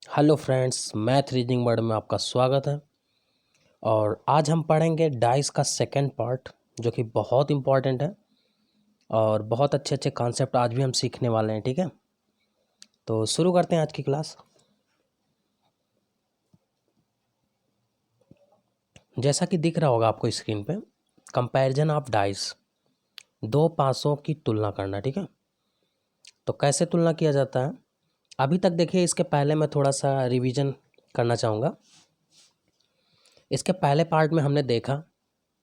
Hello friends, math reasoning word में आपका स्वागत है। और आज हम पढ़ेंगे डाइस का सेकंड पार्ट, जो कि बहुत इम्पॉर्टेंट है और बहुत अच्छे अच्छे कॉन्सेप्ट आज भी हम सीखने वाले हैं। ठीक है, तो शुरू करते हैं आज की क्लास। जैसा कि दिख रहा होगा आपको स्क्रीन पे, कंपैरिजन ऑफ डाइस, दो पासों की तुलना करना। ठीक है, तो कैसे तुलना किया जाता है अभी तक देखिए। इसके पहले मैं थोड़ा सा रिवीजन करना चाहूँगा। इसके पहले पार्ट में हमने देखा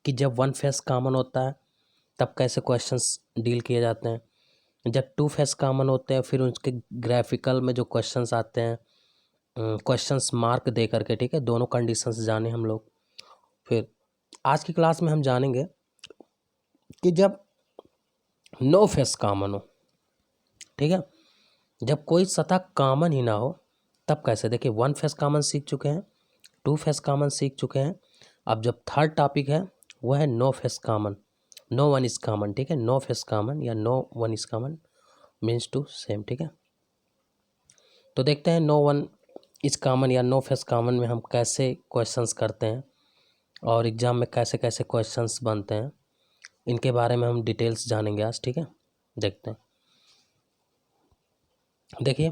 कि जब वन फेस कॉमन होता है तब कैसे क्वेश्चंस डील किए जाते हैं। जब टू फेस कॉमन होते हैं फिर उसके ग्राफिकल में जो क्वेश्चंस आते हैं, क्वेश्चंस मार्क दे करके। ठीक है, दोनों कंडीशंस जाने हम लोग। फिर आज की क्लास में हम जानेंगे कि जब नो फेस कॉमन हो, ठीक है, जब कोई सतह कॉमन ही ना हो तब कैसे। देखिए, वन फेस कॉमन सीख चुके हैं, टू फेस कॉमन सीख चुके हैं। अब जब थर्ड टॉपिक है वो है no face common, no one is common. ठीक है, नो फेस कॉमन या no one is common means to same. ठीक है, तो देखते हैं नो वन इज कॉमन या नो फेस कॉमन में हम कैसे क्वेश्चंस करते हैं और एग्जाम में कैसे कैसे क्वेश्चंस बनते हैं। इनके बारे में हम डिटेल्स जानेंगे आज। ठीक है, देखते हैं। देखिए,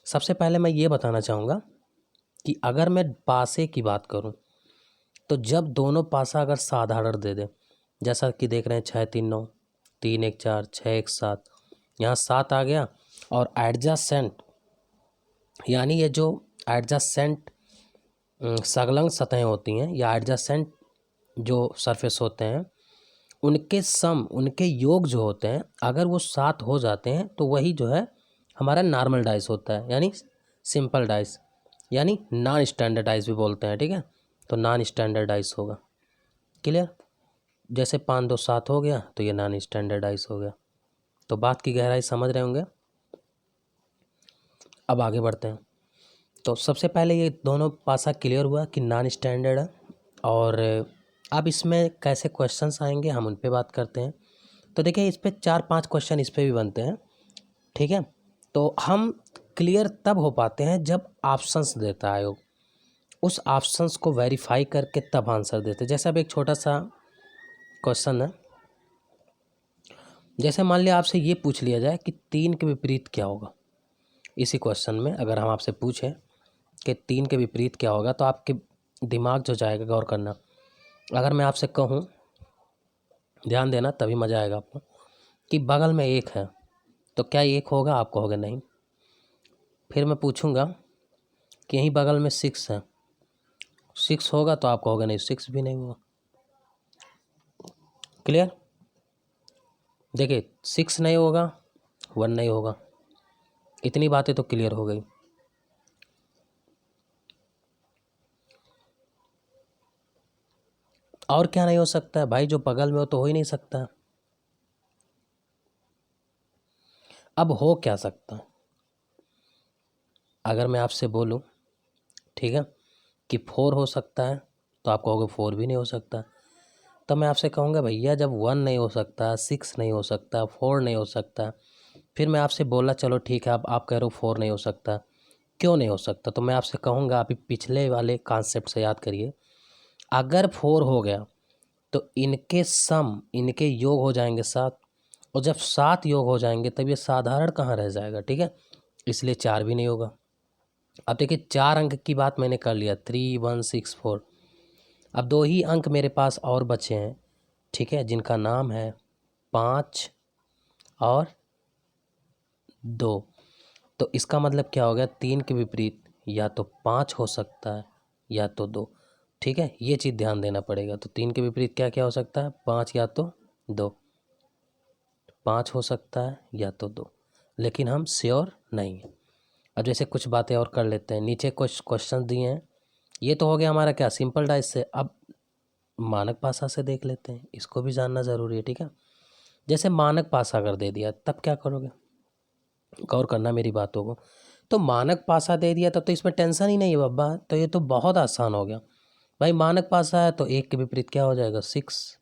सबसे पहले मैं ये बताना चाहूँगा कि अगर मैं पासे की बात करूँ तो जब दोनों पासा अगर साधारण दे दे, जैसा कि देख रहे हैं 6 3 9, 3 1 4, 6 1 7, यहाँ 7 आ गया। और एडजासेंट यानी ये जो एडजासेंट संलग्न सतहें होती हैं या एडजासेंट जो सरफेस होते हैं, उनके सम, उनके योग जो होते हैं, अगर वो 7 हो जाते हैं तो वही जो है हमारा नॉर्मल डाइस होता है, यानी सिंपल डाइस, यानी नॉन स्टैंडर्ड डाइस भी बोलते हैं। ठीक है, तो नॉन स्टैंडर्ड डाइस होगा। क्लियर? जैसे 5 2 7 हो गया तो ये नॉन स्टैंडर्ड डाइस हो गया। तो बात की गहराई समझ रहे होंगे। अब आगे बढ़ते हैं। तो सबसे पहले ये दोनों पासा क्लियर हुआ कि नॉन स्टैंडर्ड है। और अब इसमें कैसे क्वेश्चंस आएंगे हम उन पे बात करते हैं। तो देखिए, इस पे 4 5 क्वेश्चन इस पे भी बनते हैं। ठीक है, तो हम क्लियर तब हो पाते हैं जब ऑप्शंस देता है आयोग, उस ऑप्शंस को वेरीफाई करके तब आंसर देते हैं। जैसे अब एक छोटा सा क्वेश्चन है, जैसे मान लिया आपसे ये पूछ लिया जाए कि 3 के विपरीत क्या होगा। इसी क्वेश्चन में अगर हम आपसे पूछें कि 3 के विपरीत क्या होगा, तो आपके दिमाग जो जाएगा, गौर करना। अगर मैं आपसे कहूँ, ध्यान देना तभी मज़ा आएगा आपको, कि बगल में 1 है तो क्या 1 होगा? आप कहोगे नहीं। फिर मैं पूछूंगा कि यहीं बगल में 6 है, 6 होगा? तो आप कहोगे नहीं, 6 भी नहीं होगा। क्लियर? देखिए, 6 नहीं होगा, 1 नहीं होगा, इतनी बातें तो क्लियर हो गई। और क्या नहीं हो सकता है भाई? जो बगल में हो तो हो ही नहीं सकता। अब हो क्या सकता है? अगर मैं आपसे बोलूं, ठीक है, कि 4 हो सकता है, तो आप कहोगे 4 भी नहीं हो सकता। तो मैं आपसे कहूँगा भैया, जब 1 नहीं हो सकता, 6 नहीं हो सकता, 4 नहीं हो सकता, फिर मैं आपसे बोला चलो ठीक है, अब आप कह रहे हो 4 नहीं हो सकता, क्यों नहीं हो सकता? तो मैं आपसे कहूँगा, अभी पिछले वाले कॉन्सेप्ट से याद करिए। अगर 4 हो गया तो इनके सम, इनके योग हो जाएंगे 7, और जब 7 योग हो जाएंगे तब ये साधारण कहाँ रह जाएगा? ठीक है, इसलिए 4 भी नहीं होगा। अब देखिए, 4 अंक की बात मैंने कर लिया, 3 1 6 4। अब 2 ही अंक मेरे पास और बचे हैं, ठीक है, जिनका नाम है 5 और 2। तो इसका मतलब क्या हो गया? 3 के विपरीत या तो 5 हो सकता है या तो 2। ठीक है, ये चीज़ ध्यान देना पड़ेगा। तो 3 के विपरीत क्या क्या हो सकता है? 5 या तो 2। 5 हो सकता है या तो 2, लेकिन हम श्योर नहीं हैं। अब जैसे कुछ बातें और कर लेते हैं। नीचे कुछ क्वेश्चन दिए हैं, ये तो हो गया हमारा क्या, सिंपल डाइस से। अब मानक पासा से देख लेते हैं, इसको भी जानना ज़रूरी है। ठीक है, जैसे मानक पासा अगर दे दिया तब क्या करोगे? गौर करना मेरी बातों को। तो मानक पासा दे दिया तब तो इसमें टेंशन ही नहीं है बाबा, तो ये तो बहुत आसान हो गया भाई। मानक पासा है तो 1 के विपरीत क्या हो जाएगा? 6,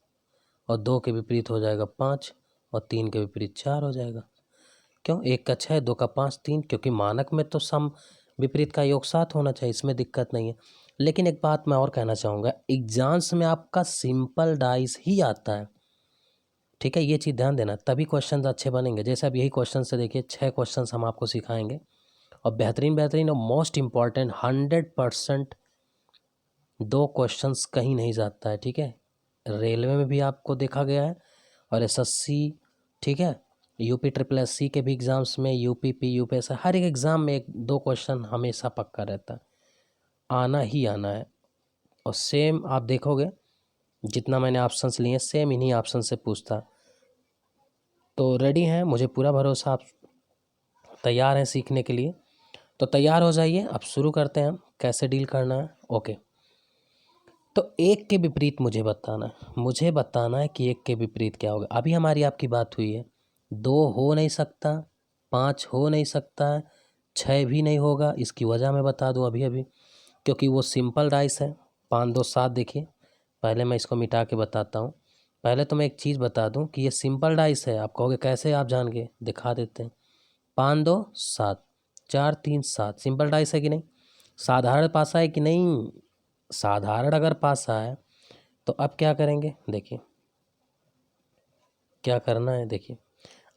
और 2 के विपरीत हो जाएगा 5, और 3 के विपरीत 4 हो जाएगा। क्यों? 1 का 6, 2 का 5, 3, क्योंकि मानक में तो सम विपरीत का योग 7 होना चाहिए, इसमें दिक्कत नहीं है। लेकिन एक बात मैं और कहना चाहूँगा, एग्जाम्स में आपका सिंपल डाइस ही आता है, ठीक है, ये चीज़ ध्यान देना, तभी क्वेश्चंस अच्छे बनेंगे। जैसे अब यही क्वेश्चन से देखिए 6 क्वेश्चंस हम आपको सिखाएंगे और बेहतरीन और मोस्ट इम्पॉर्टेंट 100% 2 क्वेश्चंस कहीं नहीं जाता है, ठीक है। रेलवे में भी आपको देखा गया है और एसएससी, ठीक है, यूपी ट्रिपल एससी के भी एग्ज़ाम्स में, यूपीपी यूपीएससी, हर एक एग्ज़ाम में 1-2 क्वेश्चन हमेशा पक्का रहता है, आना ही आना है। और सेम आप देखोगे जितना मैंने ऑप्शंस लिए सेम इन्हीं ऑप्शन से पूछता। तो रेडी हैं, मुझे पूरा भरोसा, आप तैयार हैं सीखने के लिए, तो तैयार हो जाइए, अब शुरू करते हैं हम कैसे डील करना है। ओके, तो एक के विपरीत मुझे बताना है कि एक के विपरीत क्या होगा। अभी हमारी आपकी बात हुई है 2 हो नहीं सकता, 5 हो नहीं सकता, 6 भी नहीं होगा। इसकी वजह मैं बता दूं अभी, क्योंकि वो सिंपल डाइस है। 5 2 7, देखिए पहले मैं इसको मिटा के बताता हूँ। पहले तो मैं एक चीज़ बता दूं कि ये सिंपल डाइस है। आप कहोगे कैसे, आप जान के दिखा देते हैं। 5 2 7, 4 3 7, सिंपल डाइस है कि नहीं। साधारण पासा है कि नहीं, साधारण अगर पासा है तो अब क्या करेंगे, देखिए क्या करना है। देखिए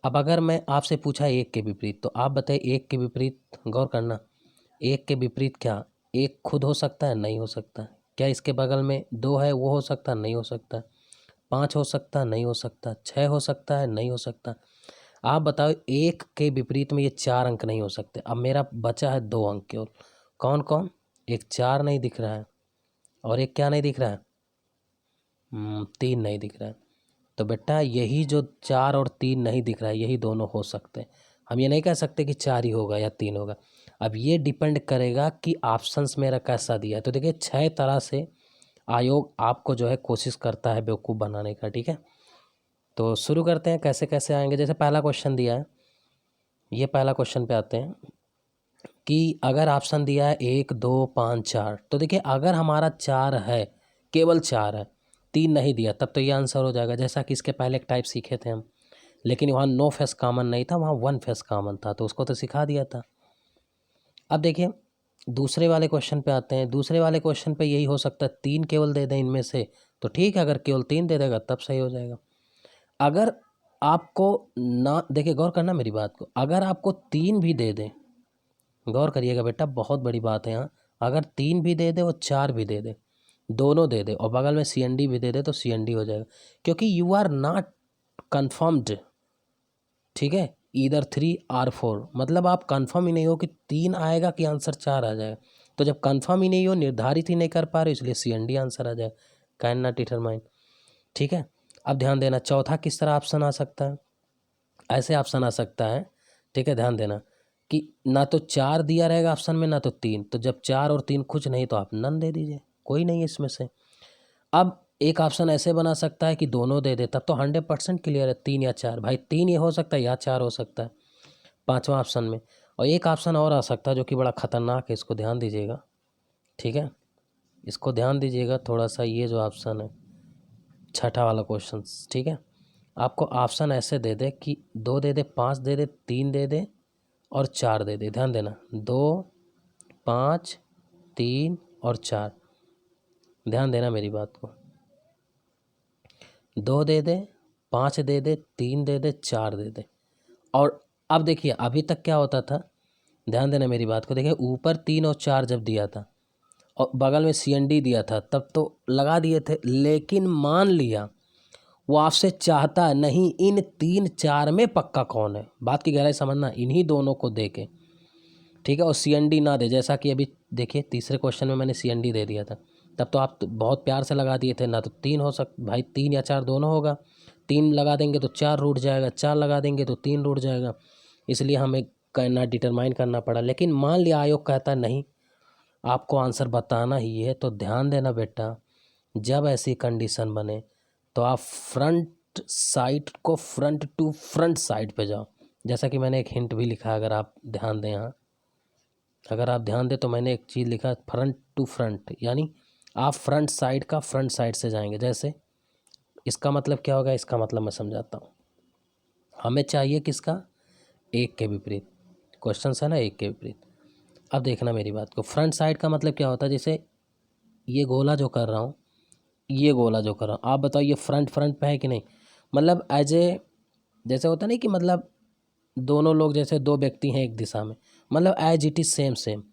अब अगर मैं आपसे पूछा एक के विपरीत, तो आप बताइए एक के विपरीत, गौर करना, एक के विपरीत क्या, एक खुद हो सकता है, नहीं हो सकता। क्या इसके बगल में 2 है, वो हो सकता है, नहीं हो सकता। 5 हो सकता है, नहीं हो सकता। 6 हो सकता है, नहीं हो सकता। आप बताओ एक के विपरीत में ये 4 अंक नहीं हो सकते। अब मेरा बचा है 2 अंक केवल, कौन कौन, एक 4 नहीं दिख रहा है और एक क्या नहीं दिख रहा है, 3 नहीं दिख रहा है। तो बेटा यही जो 4 और 3 नहीं दिख रहा है, यही दोनों हो सकते हैं। हम ये नहीं कह सकते कि 4 ही होगा या 3 होगा। अब ये डिपेंड करेगा कि ऑप्शंस मेरा कैसा दिया है। तो देखिए 6 तरह से आयोग आपको जो है कोशिश करता है बेवकूफ़ बनाने का, ठीक है। तो शुरू करते हैं कैसे कैसे आएंगे। जैसे पहला क्वेश्चन दिया है, ये पहला क्वेश्चन पे आते हैं कि अगर ऑप्शन दिया है 1 2 5 4, तो देखिए अगर हमारा 4 है, केवल 4 है, 3 नहीं दिया, तब तो ये आंसर हो जाएगा। जैसा कि इसके पहले एक टाइप सीखे थे हम, लेकिन वहाँ नो फेस कॉमन नहीं था, वहाँ 1 फेस कॉमन था, तो उसको तो सिखा दिया था। अब देखिए दूसरे वाले क्वेश्चन पे आते हैं। दूसरे वाले क्वेश्चन पे यही हो सकता है 3 केवल दे दें इनमें से, तो ठीक है, अगर केवल 3 दे देगा तब सही हो जाएगा। अगर आपको ना, देखिए गौर करना मेरी बात को, अगर आपको 3 भी दे दें, गौर करिएगा बेटा, बहुत बड़ी बात है यहाँ, अगर 3 भी दे दे और 4 भी दे दे, दोनों दे दे और बगल में CND भी दे दे, तो CND हो जाएगा, क्योंकि यू आर नॉट कन्फर्म्ड, ठीक है, ईदर 3 और 4, मतलब आप कंफर्म ही नहीं हो कि 3 आएगा कि आंसर 4 आ जाएगा। तो जब कंफर्म ही नहीं हो, निर्धारित ही नहीं कर पा रहे, इसलिए CND आंसर आ जाएगा, कैन नॉट डिटरमाइन, ठीक है। अब ध्यान देना, चौथा किस तरह ऑप्शन आ सकता है, ऐसे ऑप्शन आ सकता है, ठीक है, ध्यान देना कि ना तो 4 दिया रहेगा ऑप्शन में, ना तो 3, तो जब 4 और 3 कुछ नहीं तो आप नन दे दीजिए, कोई नहीं है इसमें से। अब एक ऑप्शन ऐसे बना सकता है कि दोनों दे दे, तब तो 100% क्लियर है, 3 या 4, भाई 3 ये हो सकता है या 4 हो सकता है पांचवा ऑप्शन में। और एक ऑप्शन और आ सकता है जो कि बड़ा ख़तरनाक है, इसको ध्यान दीजिएगा, ठीक है, इसको ध्यान दीजिएगा थोड़ा सा। ये जो ऑप्शन है छठा वाला क्वेश्चन, ठीक है, आपको ऑप्शन ऐसे दे दे कि 2 दे दे, 5 दे दे, 3 दे दे और 4 दे दे। ध्यान देना, 2 5 3 और 4, ध्यान देना मेरी बात को, 2 दे दे, 5 दे दे, 3 दे दे, 4 दे दे। और अब देखिए अभी तक क्या होता था, ध्यान देना मेरी बात को, देखिए ऊपर 3 और 4 जब दिया था और बगल में CND दिया था, तब तो लगा दिए थे, लेकिन मान लिया वो आपसे चाहता है नहीं इन 3 4 में पक्का कौन है, बात की गहराई समझना, इन्हीं दोनों को दे के, ठीक है, और CND ना दे, जैसा कि अभी देखिए तीसरे क्वेश्चन में मैंने CND दे दिया था, तब तो आप तो बहुत प्यार से लगा दिए थे, ना तो 3 हो भाई 3 या 4 दोनों होगा, 3 लगा देंगे तो 4 रूट जाएगा, 4 लगा देंगे तो 3 रूट जाएगा, इसलिए हमें करना डिटरमाइन करना पड़ा। लेकिन मान लिया आयोग कहता है नहीं आपको आंसर बताना ही है, तो ध्यान देना बेटा, जब ऐसी कंडीशन बने तो आप फ्रंट साइड को फ्रंट टू फ्रंट साइड पे जाओ। जैसा कि मैंने एक हिंट भी लिखा, अगर आप ध्यान दें, यहाँ अगर आप ध्यान दें तो मैंने एक चीज़ लिखा, फ्रंट टू फ्रंट, यानी आप फ्रंट साइड का फ्रंट साइड से जाएंगे। जैसे इसका मतलब क्या होगा, इसका मतलब मैं समझाता हूँ। हमें चाहिए किसका, एक के विपरीत, क्वेश्चन है ना एक के विपरीत। अब देखना मेरी बात को, फ्रंट साइड का मतलब क्या होता है, जैसे ये गोला जो कर रहा हूँ, ये गोला जो कर रहा हूँ, आप बताओ ये फ्रंट फ्रंट पे है कि नहीं, मतलब एज ए, जैसे होता नहीं कि मतलब दोनों लोग जैसे दो व्यक्ति हैं एक दिशा में, मतलब as it is same same.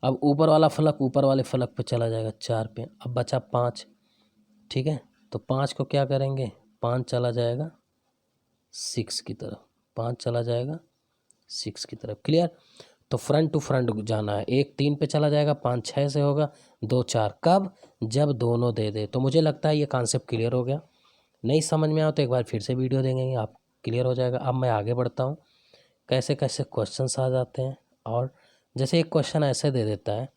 अब ऊपर वाला फलक ऊपर वाले फलक पे चला जाएगा 4 पे, अब बचा 5, ठीक है। तो 5 को क्या करेंगे, 5 चला जाएगा 6 की तरफ, 5 चला जाएगा 6 की तरफ, क्लियर। तो फ्रंट टू फ्रंट जाना है, 1 3 पे चला जाएगा, 5 6 से होगा, 2 4, कब, जब दोनों दे दे। तो मुझे लगता है ये कॉन्सेप्ट क्लियर हो गया। नहीं समझ में आओ तो एक बार फिर से वीडियो देंगे, आप क्लियर हो जाएगा। अब मैं आगे बढ़ता हूँ, कैसे कैसे क्वेश्चंस आ जाते हैं। और जैसे एक क्वेश्चन ऐसे दे देता है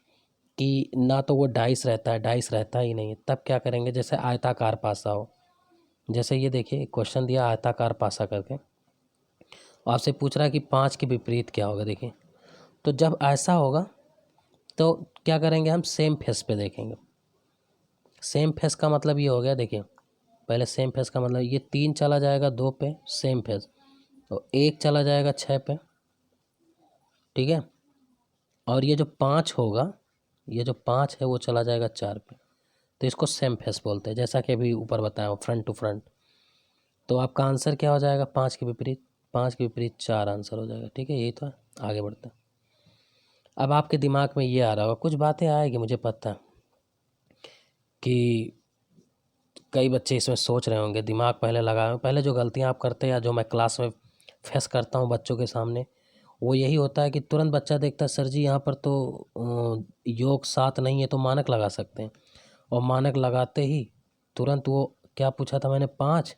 कि ना तो वो डाइस रहता है, डाइस रहता ही नहीं है, तब क्या करेंगे, जैसे आयताकार पासा हो, जैसे ये देखिए क्वेश्चन दिया आयताकार पासा करके, आपसे पूछ रहा है कि 5 के विपरीत क्या होगा। देखिए तो जब ऐसा होगा तो क्या करेंगे, हम सेम फेस पे देखेंगे। सेम फेस का मतलब ये हो गया, देखिए पहले सेम फेस का मतलब ये 3 चला जाएगा 2 पे, सेम फेस, तो 1 चला जाएगा 6 पे, ठीक है। और ये जो 5 होगा, ये जो 5 है वो चला जाएगा 4 पे, तो इसको सेम फेस बोलते हैं, जैसा कि अभी ऊपर बताया फ्रंट टू फ्रंट। तो आपका आंसर क्या हो जाएगा, 5 के विपरीत, 5 के विपरीत 4 आंसर हो जाएगा, ठीक है। यही तो है, आगे बढ़ते हैं। अब आपके दिमाग में ये आ रहा होगा, कुछ बातें आएगी मुझे पता है कि कई बच्चे इसमें सोच रहे होंगे, दिमाग पहले लगाए, पहले जो गलतियां आप करते हैं या जो मैं क्लास में फेस करता हूँ बच्चों के सामने, वो यही होता है कि तुरंत बच्चा देखता है सर जी यहाँ पर तो योग 7 नहीं है, तो मानक लगा सकते हैं, और मानक लगाते ही तुरंत वो क्या पूछा था मैंने 5,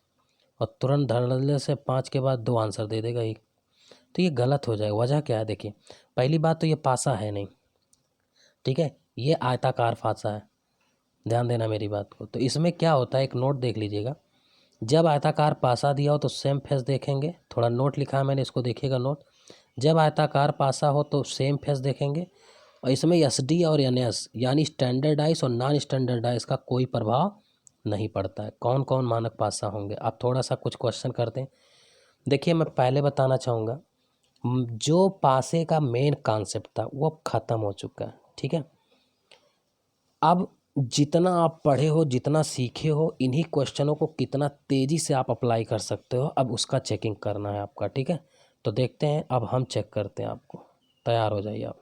और तुरंत धड़ल्ले से 5 के बाद 2 आंसर दे देगा एक। तो ये गलत हो जाएगा। वजह क्या है, देखिए पहली बात तो ये पासा है नहीं, ठीक है, ये आयताकार पासा है, ध्यान देना मेरी बात को। तो इसमें क्या होता है, एक नोट देख लीजिएगा, जब आयताकार पासा दिया हो तो सेम फेस देखेंगे, थोड़ा नोट लिखा है मैंने, इसको देखिएगा नोट। जब आयताकार पासा हो तो सेम फेस देखेंगे, और इसमें एस डी और एन एस यानी स्टैंडर्डाइज और नॉन स्टैंडर्डाइज का कोई प्रभाव नहीं पड़ता है। कौन कौन मानक पासा होंगे, आप थोड़ा सा कुछ क्वेश्चन करते हैं। देखिए मैं पहले बताना चाहूँगा, जो पासे का मेन कॉन्सेप्ट था वो ख़त्म हो चुका है, ठीक है। अब जितना आप पढ़े हो, जितना सीखे हो, इन्हीं क्वेश्चनों को कितना तेज़ी से आप अप्लाई कर सकते हो, अब उसका चेकिंग करना है आपका, ठीक है। तो देखते हैं, अब हम चेक करते हैं आपको, तैयार हो जाइए आप।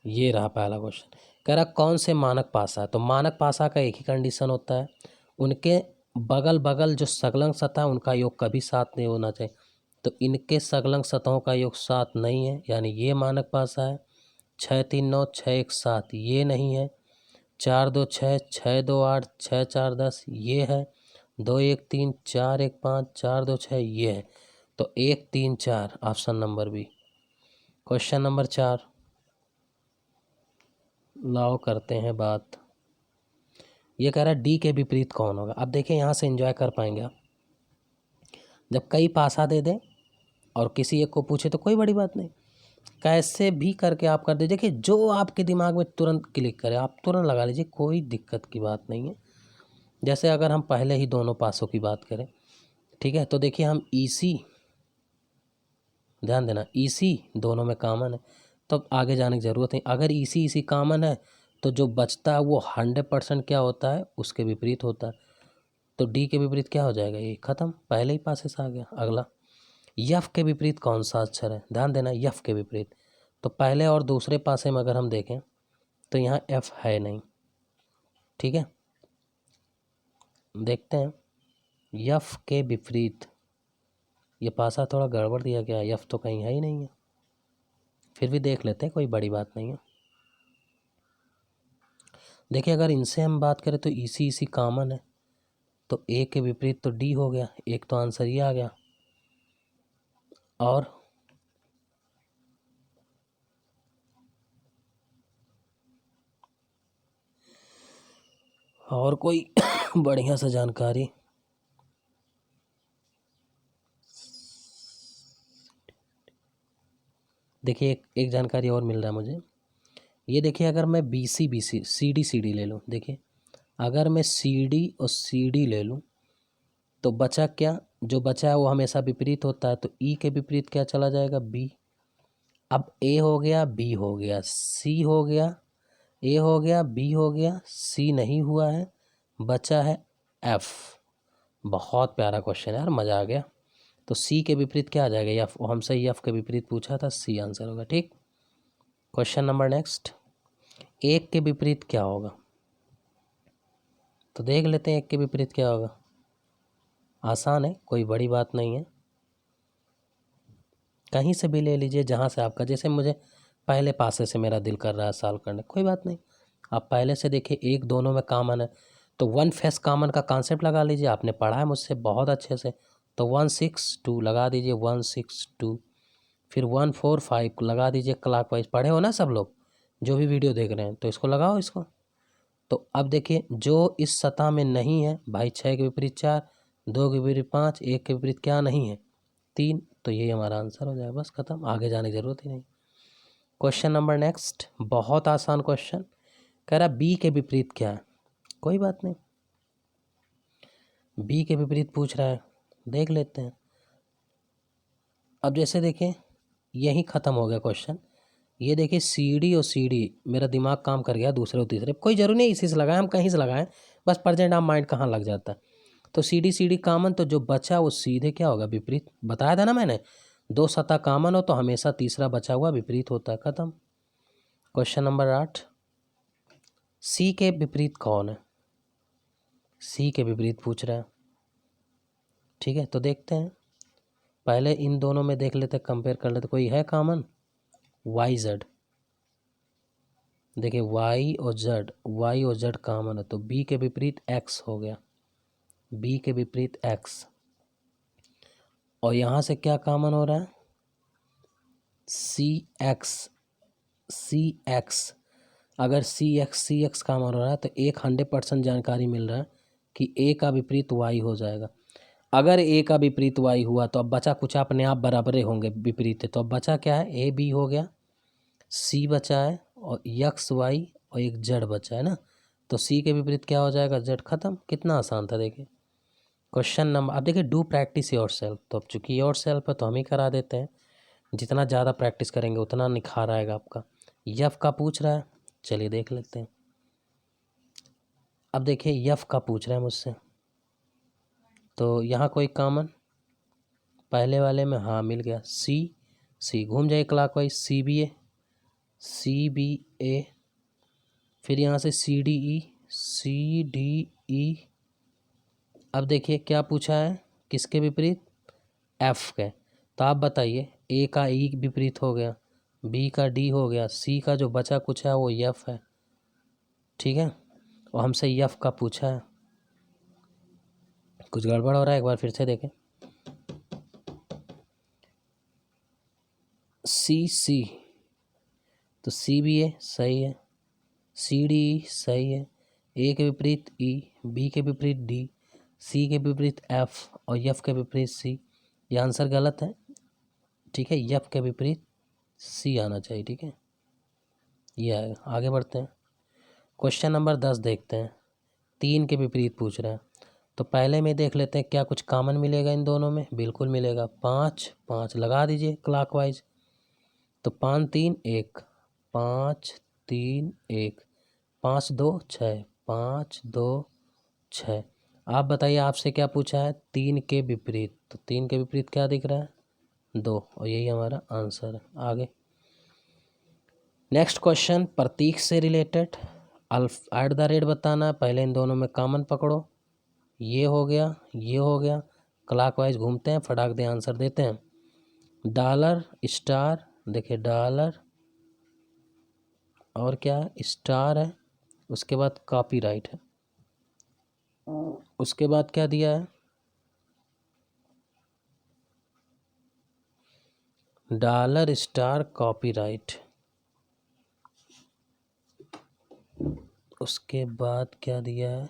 ये रहा पहला क्वेश्चन, कह रहा कौन से मानक पासा है। तो मानक पासा का एक ही कंडीशन होता है, उनके बगल बगल जो संलग्न सतह उनका योग कभी 7 नहीं होना चाहिए। तो इनके संलग्न सतहों का योग 7 नहीं है, यानी ये मानक पासा है। 6 3 9 6 1 7 ये नहीं है। 4 2 6 6 2 8 6 4 10 ये है। 2 1 3 4 1 5 4 2 6 ये है। तो 1 3 4 option number B. Question number 4, लाओ करते हैं बात। ये कह रहा है डी के विपरीत कौन होगा। अब देखिए यहाँ से एंजॉय कर पाएंगे आप, जब कई पासा दे दें और किसी एक को पूछे तो कोई बड़ी बात नहीं, कैसे भी करके आप कर दीजिए, देखिए जो आपके दिमाग में तुरंत क्लिक करे आप तुरंत लगा लीजिए, कोई दिक्कत की बात नहीं है। जैसे अगर हम पहले ही दोनों पासों की बात करें, ठीक है, तो देखिए हम ईसी, ध्यान देना ईसी दोनों में कॉमन है, तो आगे जाने की ज़रूरत नहीं। अगर ईसी ईसी कॉमन है तो जो बचता है वो 100% क्या होता है, उसके विपरीत होता है। तो डी के विपरीत क्या हो जाएगा, ये ख़त्म, पहले ही पासे से आ गया। अगला, यफ के विपरीत कौन सा अक्षर है, ध्यान देना यफ के विपरीत। तो पहले और दूसरे पासे में अगर हम देखें तो यहाँ एफ है नहीं, ठीक है। देखते हैं यफ के विपरीत, ये पासा थोड़ा गड़बड़ दिया गया, यफ तो कहीं है ही नहीं है, फिर भी देख लेते हैं, कोई बड़ी बात नहीं है। देखिए अगर इनसे हम बात करें तो ईसी ईसी कॉमन है, तो ए के विपरीत तो डी हो गया, एक तो आंसर ये आ गया। और कोई बढ़िया सा जानकारी, देखिए एक जानकारी और मिल रहा है मुझे। ये देखिए अगर मैं बी सी सी डी ले लूँ, देखिए अगर मैं सी डी और सी डी ले लूँ तो बचा क्या, जो बचा है वो हमेशा विपरीत होता है, तो ई के विपरीत क्या चला जाएगा, बी। अब ए हो गया, बी हो गया, सी हो गया, ए हो गया, बी हो गया, सी नहीं हुआ है, बचा है एफ। बहुत प्यारा क्वेश्चन है यार, मज़ा आ गया। तो सी के विपरीत क्या आ जाएगा, एफ। हमसे एफ के विपरीत पूछा था, सी आंसर होगा। ठीक, क्वेश्चन नंबर नेक्स्ट, एक के विपरीत क्या होगा, तो देख लेते हैं एक के विपरीत क्या होगा। आसान है, कोई बड़ी बात नहीं है, कहीं से भी ले लीजिए जहाँ से आपका, जैसे मुझे पहले पासे से मेरा दिल कर रहा है सॉल्व करने, कोई बात नहीं, आप पहले से देखिए, एक दोनों में कॉमन है, तो वन फेस कॉमन का कॉन्सेप्ट लगा लीजिए, आपने पढ़ा है मुझसे बहुत अच्छे से। तो 162 लगा दीजिए, 162, फिर 145 लगा दीजिए, क्लॉकवाइज पढ़े हो ना सब लोग, जो भी वीडियो देख रहे हैं, तो इसको लगाओ इसको। तो अब देखिए जो इस सतह में नहीं है भाई, 6 के विपरीत 4, 2 के विपरीत 5, 1 के विपरीत क्या नहीं है, 3, तो यही हमारा आंसर हो जाएगा, बस खत्म, आगे जाने की जरूरत ही नहीं। क्वेश्चन नंबर नेक्स्ट, बहुत आसान क्वेश्चन, कह रहा बी के विपरीत क्या है, कोई बात नहीं, बी के विपरीत पूछ रहा है, देख लेते हैं। अब जैसे देखें, यही ख़त्म हो गया क्वेश्चन, ये देखिए सी डी और सी डी, मेरा दिमाग काम कर गया दूसरे और तीसरे, कोई जरूरी नहीं इसी से लगाएं, हम कहीं से लगाएं, बस प्रेजेंट आप माइंड कहाँ लग जाता है। तो सी डी कॉमन, तो जो बचा वो सीधे क्या होगा, विपरीत, बताया था ना मैंने, दो सतह कॉमन हो तो हमेशा तीसरा बचा हुआ विपरीत होता है, खत्म। क्वेश्चन नंबर 8, सी के विपरीत कौन है, सी के विपरीत पूछ रहा है। ठीक है, तो देखते हैं, पहले इन दोनों में देख लेते, कंपेयर कर लेते, कोई है कॉमन, वाई जेड, देखिए वाई और जेड कॉमन है, तो बी के विपरीत एक्स हो गया, बी के विपरीत एक्स, और यहाँ से क्या कॉमन हो रहा है, सी एक्स, अगर सी एक्स कॉमन हो रहा है तो एक 100% जानकारी मिल रहा है कि ए का विपरीत वाई हो जाएगा। अगर ए का विपरीत वाई हुआ तो अब बचा कुछ अपने आप बराबरे होंगे विपरीत है, तो अब बचा क्या है, ए बी हो गया, सी बचा है, और एक्स वाई और एक जेड बचा है ना, तो सी के विपरीत क्या हो जाएगा, जेड, खत्म। कितना आसान था देखिए। क्वेश्चन नंबर, अब देखिए डू प्रैक्टिस योर सेल्फ, तो अब चूंकि योर सेल्फ है तो हम ही करा देते हैं, जितना ज़्यादा प्रैक्टिस करेंगे उतना निखार आएगा आपका। यफ का पूछ रहा है, चलिए देख लेते हैं। अब देखिए यफ का पूछ रहा है मुझसे, तो यहाँ कोई कॉमन, पहले वाले में हाँ मिल गया, सी घूम जाए क्लॉकवाइज, सी बी ए, फिर यहाँ से सी डी ई। अब देखिए क्या पूछा है, किसके विपरीत, एफ के, तो आप बताइए, ए का ई विपरीत हो गया, बी का डी हो गया, सी का जो बचा कुछ है वो एफ है। ठीक है, और हमसे एफ का पूछा है, कुछ गड़बड़ हो रहा है, एक बार फिर से देखें। सी, तो सी भी है, सही है, सी डी सही है, ए के विपरीत ई, बी के विपरीत डी, सी के विपरीत एफ और एफ के विपरीत सी, ये आंसर गलत है। ठीक है, एफ के विपरीत सी आना चाहिए। ठीक है, ये आएगा। आगे बढ़ते हैं, क्वेश्चन नंबर 10 देखते हैं, 3 के विपरीत पूछ रहा है, तो पहले में देख लेते हैं क्या कुछ कॉमन मिलेगा इन दोनों में, बिल्कुल मिलेगा, 5 लगा दीजिए क्लॉकवाइज, तो 5 3 1, 5 3 1, 5 2 6, 5 2 6। आप बताइए आपसे क्या पूछा है, 3 के विपरीत, तो 3 के विपरीत क्या दिख रहा है, 2, और यही हमारा आंसर है। आगे नेक्स्ट क्वेश्चन, प्रतीक से रिलेटेड, एट द रेट बताना है, पहले इन दोनों में कॉमन पकड़ो, ये हो गया, ये हो गया, क्लॉकवाइज घूमते हैं, फटाक दे आंसर देते हैं। डॉलर स्टार, देखिए डॉलर और क्या है, स्टार है, उसके बाद कॉपीराइट है, उसके बाद क्या दिया है, डॉलर स्टार कॉपीराइट, उसके बाद क्या दिया है,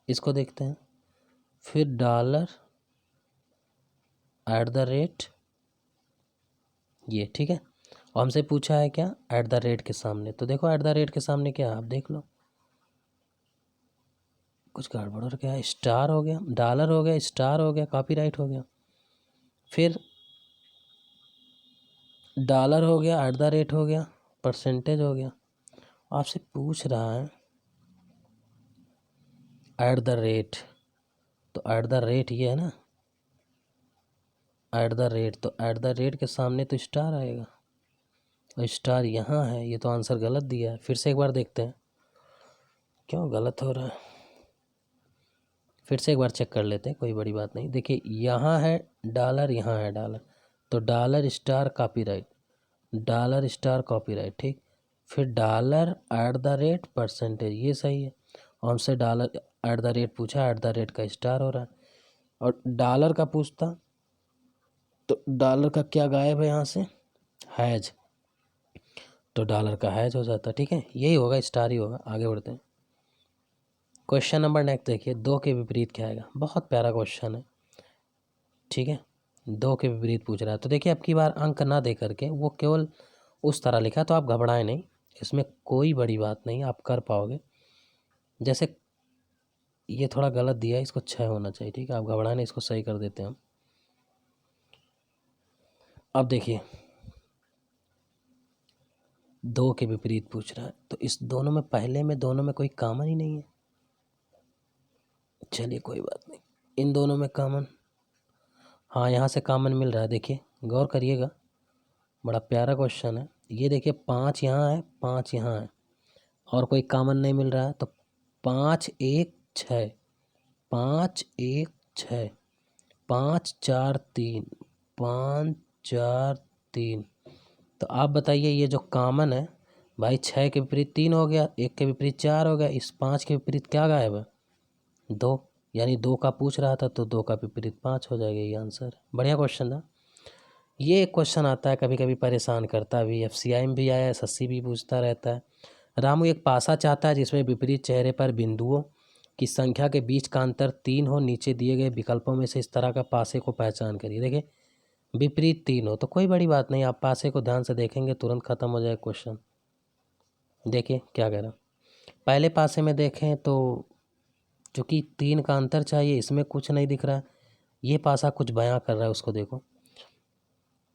इसको देखते हैं, फिर डॉलर एट द रेट, ये ठीक है, और हमसे पूछा है क्या, एट द रेट के सामने, तो देखो एट द रेट के सामने क्या है, आप देख लो, कुछ गड़बड़ और क्या है, स्टार हो गया, डॉलर हो गया, स्टार हो गया, कॉपीराइट हो गया, फिर डॉलर हो गया, एट द रेट हो गया, परसेंटेज हो गया। आपसे पूछ रहा है एट द रेट, तो एट द रेट ये है ना, एट द रेट, तो एट द रेट के सामने तो स्टार आएगा और स्टार यहाँ है। ये तो आंसर गलत दिया है। फिर से एक बार देखते हैं क्यों गलत हो रहा है, फिर से एक बार चेक कर लेते हैं, कोई बड़ी बात नहीं। देखिए यहाँ है डॉलर, यहाँ है डॉलर, तो dollar star copyright, dollar star copyright, ठीक। फिर dollar at the rate percentage, ये सही है। और हमसे डॉलर एट द रेट पूछा, एट द रेट का स्टार हो रहा है। और डॉलर का पूछता तो डॉलर का क्या गायब है यहाँ से, हैज, तो डॉलर का हैज हो जाता। ठीक है, यही होगा, स्टार ही होगा। आगे बढ़ते हैं। क्वेश्चन नंबर नेक्स्ट देखिए, दो के विपरीत क्या आएगा। बहुत प्यारा क्वेश्चन है, ठीक है। दो के विपरीत पूछ रहा है, तो देखिए अब की बार अंक ना दे करके वो केवल उस तरह लिखा, तो आप घबराएं नहीं, इसमें कोई बड़ी बात नहीं, आप कर पाओगे। जैसे ये थोड़ा गलत दिया है, इसको 6 होना चाहिए, ठीक है। आप घबराएं नहीं, इसको सही कर देते हैं हम। अब देखिए दो के विपरीत पूछ रहा है, तो इस दोनों में, पहले में दोनों में कोई कॉमन ही नहीं है। चलिए कोई बात नहीं, इन दोनों में कॉमन, हाँ यहाँ से कॉमन मिल रहा है। देखिए गौर करिएगा, बड़ा प्यारा क्वेश्चन है ये। देखिए 5 यहाँ है, 5 यहाँ है, और कोई कॉमन नहीं मिल रहा है, तो 5 1 6, 5 1 6, 5 4 3, 5 4 3। तो आप बताइए ये जो कॉमन है भाई, 6 के विपरीत 3 हो गया, 1 के विपरीत 4 हो गया, इस 5 के विपरीत क्या गायब है, 2। यानी 2 का पूछ रहा था, तो 2 का विपरीत 5 हो जाएगा, ये आंसर। बढ़िया क्वेश्चन था। ये एक क्वेश्चन आता है कभी कभी, परेशान करता भी, एफसीआई में भी आया, एसएससी भी पूछता रहता है। रामू एक पासा चाहता है जिसमें विपरीत चेहरे पर बिंदुओं की संख्या के बीच का अंतर 3 हो। नीचे दिए गए विकल्पों में से इस तरह का पासे को पहचान करिए। देखिए विपरीत 3 हो तो कोई बड़ी बात नहीं, आप पासे को ध्यान से देखेंगे तुरंत खत्म हो जाए क्वेश्चन। देखिए क्या कह रहा, पहले पासे में देखें तो चूँकि 3 का अंतर चाहिए, इसमें कुछ नहीं दिख रहा है। ये पासा कुछ बयां कर रहा है, उसको देखो,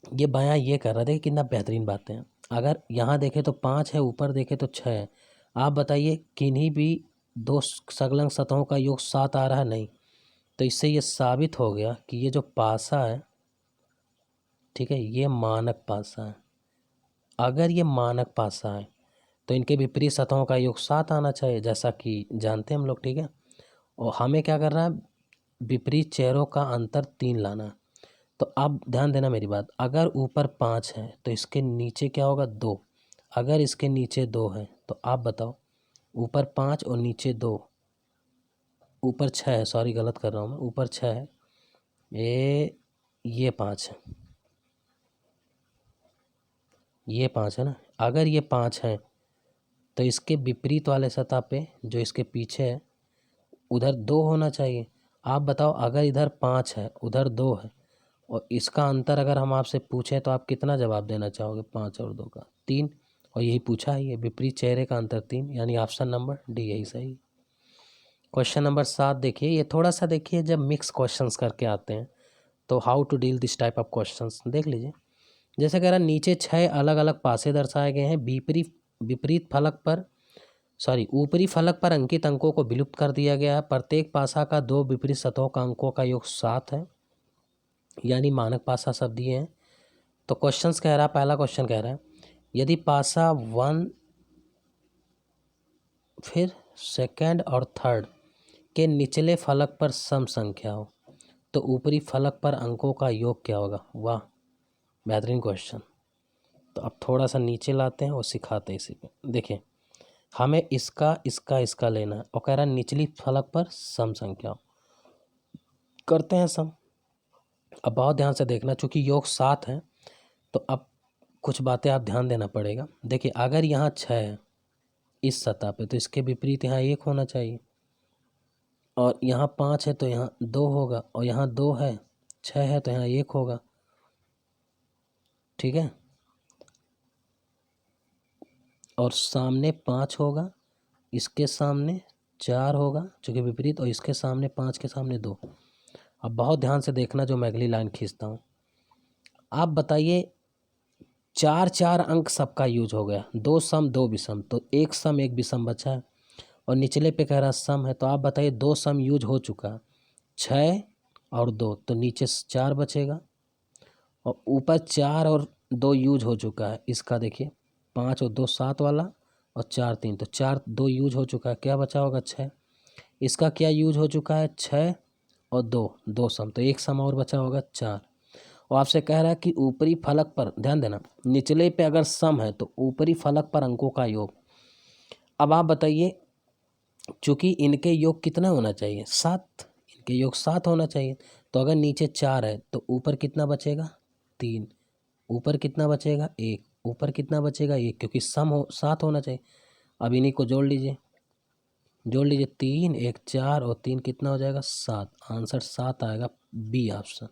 ये बयां ये कर रहा है। देखिए कितना बेहतरीन बातें हैं। अगर यहाँ देखें तो 5 है, ऊपर देखें तो 6 है। आप बताइए किन्हीं भी दो संलग्न सतहों का योग 7 आ रहा है, नहीं। तो इससे ये साबित हो गया कि ये जो पासा है, ठीक है, ये मानक पासा है। अगर ये मानक पासा है तो इनके विपरीत सतहों का योग 7 आना चाहिए, जैसा कि जानते हैं हम लोग, ठीक है। और हमें क्या करना है, विपरीत चेहरों का अंतर 3 लाना है। तो आप ध्यान देना मेरी बात, अगर ऊपर 5 है तो इसके नीचे क्या होगा, 2। अगर इसके नीचे 2 है तो आप बताओ, ऊपर 5 और नीचे 2, ऊपर 6 है, सॉरी गलत कर रहा हूँ मैं, ऊपर 6 है, ये 5 है, ये 5 है ना। अगर ये 5 है तो इसके विपरीत वाले सतह पे जो इसके पीछे है, उधर 2 होना चाहिए। आप बताओ, अगर इधर 5 है, उधर 2 है, और इसका अंतर अगर हम आपसे पूछें तो आप कितना जवाब देना चाहोगे, 5 और 2 का 3। और यही पूछा है, ये विपरीत चेहरे का अंतर 3, यानी ऑप्शन नंबर डी यही सही। क्वेश्चन नंबर 7 देखिए, ये थोड़ा सा देखिए, जब मिक्स क्वेश्चंस करके आते हैं तो how to deal this type of questions देख लीजिए। जैसे कह रहा नीचे 6 अलग अलग पासे दर्शाए गए हैं, विपरीत फलक पर, सॉरी ऊपरी फलक पर अंकित अंकों को विलुप्त कर दिया गया है। प्रत्येक पासा का 2 विपरीत सतहों का अंकों का योग 7 है, यानी मानक पासा सब दिए हैं। तो क्वेश्चंस कह रहा है, पहला क्वेश्चन कह रहा है, यदि पासा 1, फिर सेकंड और थर्ड के निचले फलक पर सम संख्या हो तो ऊपरी फलक पर अंकों का योग क्या होगा। वाह बेहतरीन क्वेश्चन। तो अब थोड़ा सा नीचे लाते हैं और सिखाते हैं इसी पे। देखिए हमें इसका लेना है, और कह रहा है निचली फलक पर सम संख्या हो। करते हैं सम। अब बहुत ध्यान से देखना, चूंकि योग 7 है तो अब कुछ बातें आप ध्यान देना पड़ेगा। देखिए अगर यहाँ 6 है इस सतह पे, तो इसके विपरीत यहाँ 1 होना चाहिए, और यहाँ 5 है तो यहाँ 2 होगा, और यहाँ 2 है, 6 है तो यहाँ 1 होगा, ठीक है। और सामने 5 होगा, इसके सामने 4 होगा चूँकि विपरीत, और इसके सामने 5 के सामने 2। अब बहुत ध्यान से देखना जो मैं अगली लाइन खींचता हूँ। आप बताइए चार चार अंक सबका यूज हो गया, 2 सम 2 विषम, तो एक सम एक विषम बचा है। और निचले पे कह रहा सम है, तो आप बताइए 2 सम यूज हो चुका है, 6 और 2, तो नीचे 4 बचेगा। और ऊपर 4 और 2 यूज हो चुका है, इसका देखिए 5 और 2 7 वाला, और 4 3, तो 4 2 यूज हो चुका है, क्या बचा होगा 6। इसका क्या यूज हो चुका है 6 और 2 2 सम, तो एक सम और बचा होगा 4। और आपसे कह रहा है कि ऊपरी फलक पर, ध्यान देना, निचले पे अगर सम है तो ऊपरी फलक पर अंकों का योग। अब आप बताइए, चूंकि इनके योग कितना होना चाहिए 7, इनके योग 7 होना चाहिए, तो अगर नीचे 4 है तो ऊपर कितना बचेगा 3, ऊपर कितना बचेगा 1, ऊपर कितना बचेगा 1, क्योंकि सम हो 7 होना चाहिए। अब इन्हीं को जोड़ लीजिए, 3 1 4 और 3 कितना हो जाएगा 7, आंसर 7 आएगा, बी ऑप्शन।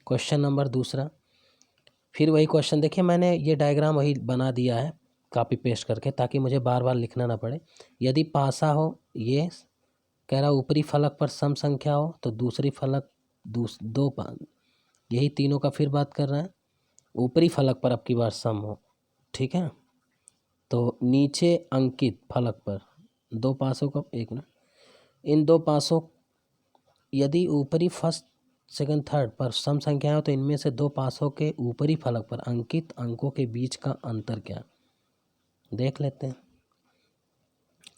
क्वेश्चन नंबर दूसरा, फिर वही क्वेश्चन देखिए, मैंने ये डायग्राम वही बना दिया है कॉपी पेस्ट करके, ताकि मुझे बार बार लिखना ना पड़े। यदि पासा हो, ये कह रहा ऊपरी फलक पर सम संख्या हो, तो दूसरी फलक यही तीनों का फिर बात कर रहे हैं, ऊपरी फलक पर अब की बार सम हो, ठीक है। तो नीचे अंकित फलक पर 2 पासों का, एक मिनट, इन 2 पासों, यदि ऊपरी फर्स्ट सेकंड थर्ड पर सम संख्या हो, तो इनमें से 2 पासों के ऊपरी फलक पर अंकित अंकों के बीच का अंतर क्या, देख लेते हैं।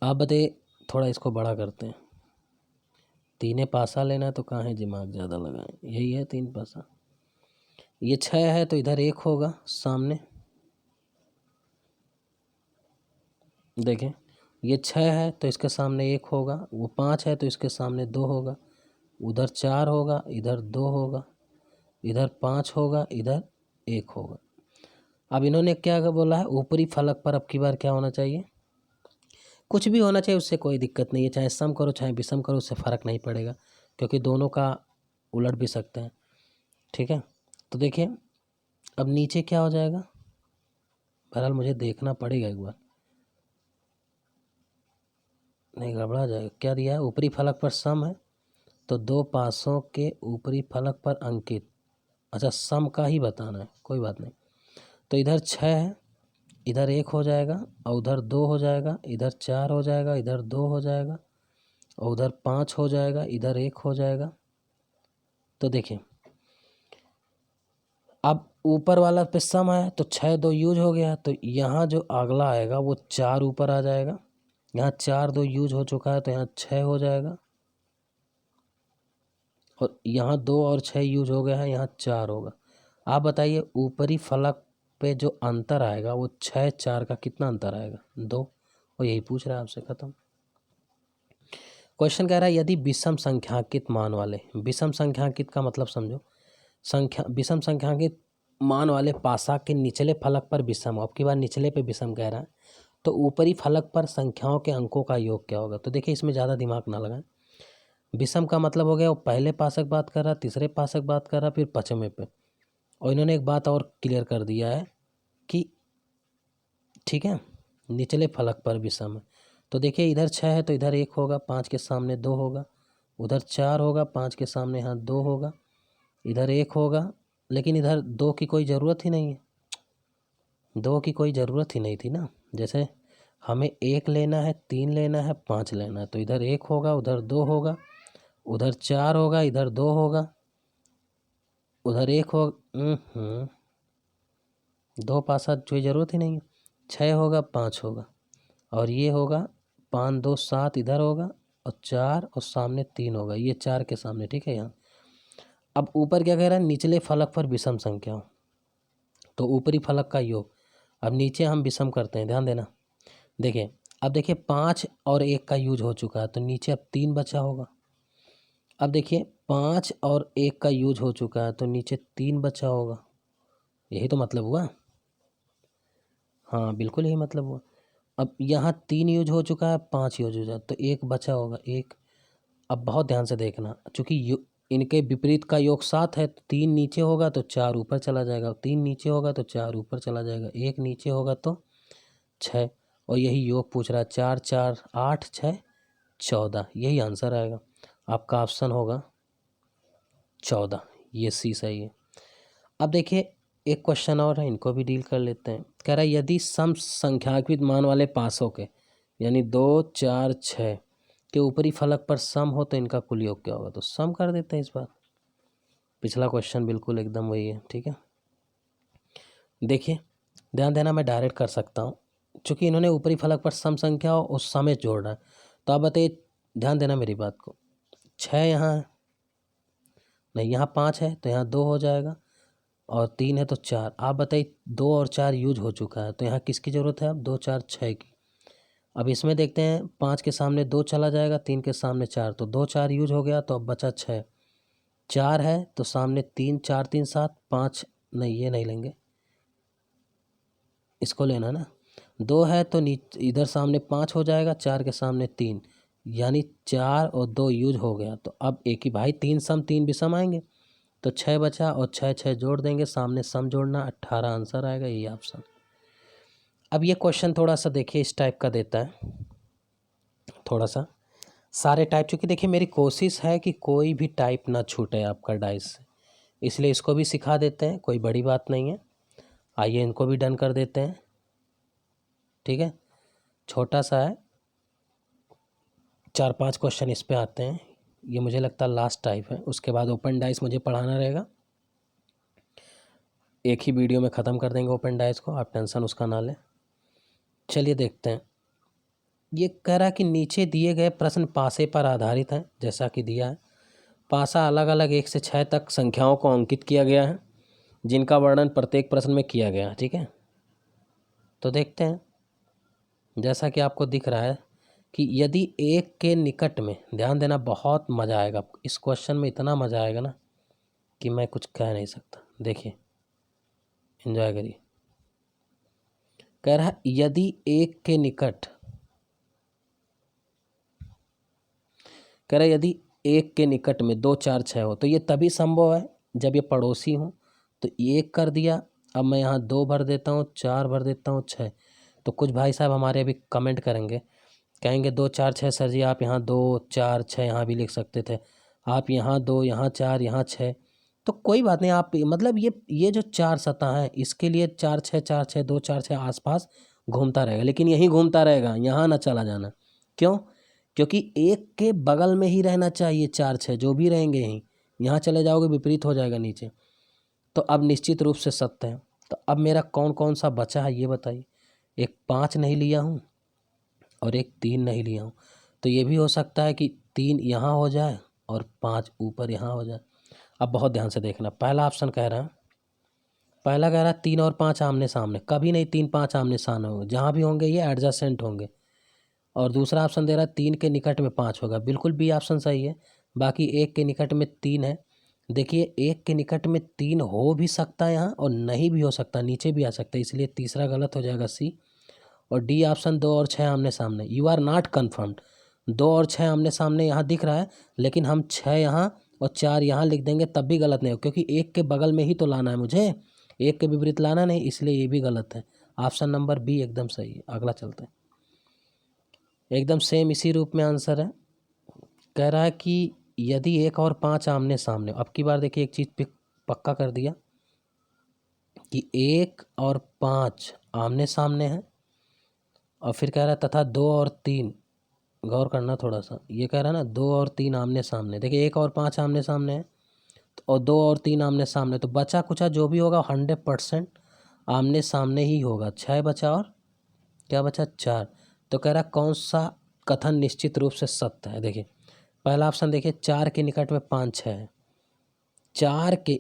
आप बताइए, थोड़ा इसको बड़ा करते हैं, 3 पासा लेना है तो कहाँ है दिमाग ज़्यादा लगाएं, यही है 3 पासा। ये 6 है तो इधर 1 होगा सामने, देखें ये 6 है तो इसके सामने 1 होगा, वो 5 है तो इसके सामने 2 होगा, उधर 4 होगा, इधर 2 होगा, इधर 5 होगा, इधर 1 होगा। अब इन्होंने क्या बोला है, ऊपरी फलक पर अब की बार क्या होना चाहिए, कुछ भी होना चाहिए, उससे कोई दिक्कत नहीं है, चाहे सम करो चाहे विषम करो, उससे फ़र्क नहीं पड़ेगा, क्योंकि दोनों का उलट भी सकते हैं, ठीक है। तो देखिए अब नीचे क्या हो जाएगा, बहरहाल मुझे देखना पड़ेगा एक बार, नहीं गड़बड़ा जाएगा। क्या दिया है, ऊपरी फलक पर सम है, तो 2 पासों के ऊपरी फलक पर अंकित, अच्छा सम का ही बताना है, कोई बात नहीं। तो इधर 6 है, इधर 1 हो जाएगा, और उधर 2 हो जाएगा, इधर 4 हो जाएगा, इधर 2 हो जाएगा, और उधर 5 हो जाएगा, इधर 1 हो जाएगा। तो देखिए अब ऊपर वाला पे सम है तो 6 2 यूज हो गया, तो यहाँ जो अगला आएगा वो 4 ऊपर आ जाएगा, यहाँ 4 2 यूज हो चुका है तो यहाँ 6 हो जाएगा, और यहाँ 2 और 6 यूज हो गया है, यहाँ 4 होगा। आप बताइए ऊपरी फलक पे जो अंतर आएगा वो 6 4 का कितना अंतर आएगा, 2, और यही पूछ रहा है आपसे, खत्म। क्वेश्चन कह रहा है यदि विषम संख्यांकित मान वाले, विषम संख्यांकित का मतलब समझो, विषम संख्यांकित मान वाले पासा के निचले फलक पर विषम, अब की बार निचले पे विषम कह रहा है, तो ऊपरी फलक पर संख्याओं के अंकों का योग क्या होगा। तो देखिए इसमें ज़्यादा दिमाग ना लगाएं, विषम का मतलब हो गया वो पहले पासक बात कर रहा, तीसरे पासक बात कर रहा, फिर पचमे पे। और इन्होंने एक बात और क्लियर कर दिया है कि ठीक है निचले फलक पर विषम है, तो देखिए इधर 6 है तो इधर 1 होगा, 5 के सामने 2 होगा, उधर 4 होगा, 5 के सामने यहाँ 2 होगा, इधर 1 होगा, लेकिन इधर 2 की कोई ज़रूरत ही नहीं है, 2 की कोई ज़रूरत ही नहीं थी ना। जैसे हमें 1 लेना है, 3 लेना है, 5 लेना है, तो इधर 1 होगा, उधर 2 होगा, उधर 4 होगा, इधर 2 होगा, उधर 1 हो, 2 पासा कोई ज़रूरत ही नहीं है, 6 होगा, 5 होगा, और ये होगा 5 2 7, इधर होगा, और 4 और सामने 3 होगा, ये 4 के सामने, ठीक है। यहाँ अब ऊपर क्या कह रहा है, निचले फलक पर विषम संख्या हो, तो ऊपरी फलक का योग। अब नीचे हम विषम करते हैं, ध्यान देना, देखिए अब देखिए 5 और 1 का यूज हो चुका है, तो नीचे अब 3 बचा होगा। अब देखिए 5 और 1 का यूज हो चुका है, तो नीचे 3 बचा होगा, यही तो मतलब हुआ, हाँ बिल्कुल यही मतलब हुआ। अब यहाँ 3 यूज हो चुका है, 5 यूज हो जाए तो 1 बचा होगा, 1। अब बहुत ध्यान से देखना, चूँकि इनके विपरीत का योग 7 है, तो 3 नीचे होगा तो 4 ऊपर चला जाएगा, 3 नीचे होगा तो 4 ऊपर चला जाएगा, 1 नीचे होगा तो 6, और यही योग पूछ रहा है, 4 4 8 6 14, यही आंसर आएगा। आपका ऑप्शन होगा 14, ये सी सही है। अब देखिए एक क्वेश्चन और है, इनको भी डील कर लेते हैं। कह रहा है यदि सम संख्यात्मक मान वाले पासों के यानी 2, 4, 6 के ऊपरी फलक पर सम हो तो इनका कुल योग क्या होगा। तो सम कर देते हैं इस बार। पिछला क्वेश्चन बिल्कुल एकदम वही है। ठीक है, देखिए ध्यान देना, मैं डायरेक्ट कर सकता हूँ चूँकि इन्होंने ऊपरी फलक पर सम संख्या और उस समेत जोड़ना है। तो आप बताइए, ध्यान देना मेरी बात को। 6 यहाँ है, नहीं यहाँ 5 है तो यहाँ 2 हो जाएगा, और 3 है तो 4। आप बताइए 2 और 4 यूज हो चुका है, तो यहाँ किसकी ज़रूरत है अब, 2, 4, 6 की। अब इसमें देखते हैं, 5 के सामने 2 चला जाएगा, 3 के सामने 4, तो 2, 4 यूज हो गया, तो अब बचा 6। 4 है तो सामने 3, 4, 3, 7, 5 नहीं, ये नहीं लेंगे, इसको लेना ना। 2 है तो इधर सामने 5 हो जाएगा, 4 के सामने 3, यानी 4 और 2 यूज हो गया। तो अब एक ही भाई, 3 सम 3 भी सम आएंगे, तो 6 बचा, और 6 6 जोड़ देंगे, सामने सम जोड़ना, 18 आंसर आएगा, यही ऑप्शन। अब ये क्वेश्चन थोड़ा सा देखिए इस टाइप का देता है, थोड़ा सा सारे टाइप, चूँकि देखिए मेरी कोशिश है कि कोई भी टाइप ना छूटे आपका डाइस से, इसलिए इसको भी सिखा देते हैं, कोई बड़ी बात नहीं है। आइए इनको भी डन कर देते हैं। ठीक है, छोटा सा है, 4-5 क्वेश्चन इस पे आते हैं, ये मुझे लगता है लास्ट टाइप है। उसके बाद ओपन डाइस मुझे पढ़ाना रहेगा, एक ही वीडियो में ख़त्म कर देंगे ओपन डाइस को, आप टेंशन उसका ना लें। चलिए देखते हैं। ये कह रहा है कि नीचे दिए गए प्रश्न पासे पर आधारित हैं, जैसा कि दिया है। पासा अलग अलग 1 से 6 तक संख्याओं को अंकित किया गया है, जिनका वर्णन प्रत्येक प्रश्न में किया गया है। ठीक है, तो देखते हैं। जैसा कि आपको दिख रहा है कि यदि 1 के निकट में, ध्यान देना बहुत मज़ा आएगा इस क्वेश्चन में, इतना मज़ा आएगा ना कि मैं कुछ कह नहीं सकता। देखिए, एंजॉय करिए। कह रहा है यदि 1 के निकट, कह रहा है यदि 1 के निकट में 2, 4, 6 हो, तो ये तभी संभव है जब ये पड़ोसी हों। तो 1 कर दिया, अब मैं यहाँ 2 भर देता हूँ, 4 भर देता हूँ, 6। तो कुछ भाई साहब हमारे अभी कमेंट करेंगे, कहेंगे 2, 4, 6 सर जी आप यहाँ 2, 4, 6 यहाँ भी लिख सकते थे, आप यहाँ 2, यहाँ 4, यहाँ 6। तो कोई बात नहीं, आप मतलब ये जो 4 सतह हैं इसके लिए 4, 6, 4, 6, 2, 4, 6 आसपास घूमता रहेगा, लेकिन यहीं घूमता रहेगा, यहाँ ना चला जाना। क्यों? क्योंकि 1 के बगल में ही रहना चाहिए 4, 6, जो भी रहेंगे यहीं, यहाँ चले जाओगे विपरीत हो जाएगा नीचे। तो अब निश्चित रूप से सत्य है। तो अब मेरा कौन कौन सा बचा है ये बताइए। एक 5 नहीं लिया हूँ और एक 3 नहीं लिया हूँ, तो ये भी हो सकता है कि 3 यहाँ हो जाए और 5 ऊपर यहाँ हो जाए। अब बहुत ध्यान से देखना, पहला ऑप्शन कह रहा है, पहला कह रहा है 3 और 5 आमने सामने, कभी नहीं 3 5 आमने सामने होंगे, जहाँ भी होंगे ये एडजेसेंट होंगे। और दूसरा ऑप्शन दे रहा है 3 के निकट में 5 होगा, बिल्कुल बी ऑप्शन सही है। बाकी 1 के निकट में 3 है। देखिए 1 के निकट में 3 हो भी सकता है यहाँ, और नहीं भी हो सकता, नीचे भी आ सकता है, इसलिए तीसरा गलत हो जाएगा, सी। और डी ऑप्शन 2 और 6 आमने सामने, यू आर नॉट कन्फर्म्ड। 2 और 6 आमने सामने यहाँ दिख रहा है, लेकिन हम 6 यहाँ और 4 यहाँ लिख देंगे तब भी गलत नहीं हो, क्योंकि 1 के बगल में ही तो लाना है मुझे, 1 के विपरीत लाना नहीं, इसलिए ये भी गलत है। ऑप्शन नंबर बी एकदम सही है। अगला चलते हैं, एकदम सेम इसी रूप में आंसर है। कह रहा है कि यदि 1 और 5 आमने सामने, अब की बार देखिए एक चीज़ पक्का कर दिया कि 1 और 5 आमने सामने हैं, और फिर कह रहा है तथा 2 और 3, गौर करना थोड़ा सा, ये कह रहा है ना 2 और 3 आमने सामने। देखिए 1 और 5 आमने सामने है, और 2 और 3 आमने सामने, तो बचा कुचा जो भी होगा 100% आमने सामने ही होगा। 6 बचा और क्या बचा, 4। तो कह रहा कौन सा कथन निश्चित रूप से सत्य है। देखिए पहला ऑप्शन देखिए, 4 के निकट में 5 6 है, 4 के